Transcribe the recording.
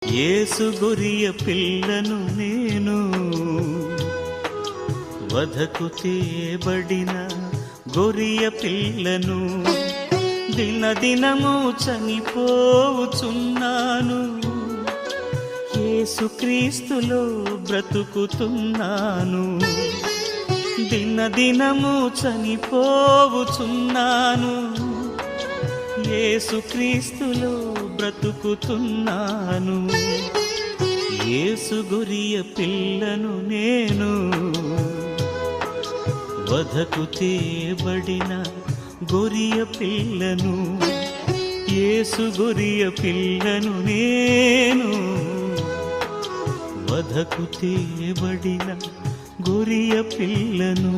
యేసు గొరియ పిల్లను నేను, వధకు తేబడిన గొరియ పిల్లను, దినదినము చనిపోవుచున్నాను, యేసుక్రీస్తులో బ్రతుకుతున్నాను. దినదినము చనిపోవుచున్నాను, యేసుక్రీస్తులో బ్రతుకుతున్నాను. యేసు గొరియ పిల్లను నేను, వధకు తేబడిన గొరియ పిల్లను, యేసు గొరియ పిల్లను నేను, వధకు తేబడిన గొరియ పిల్లను.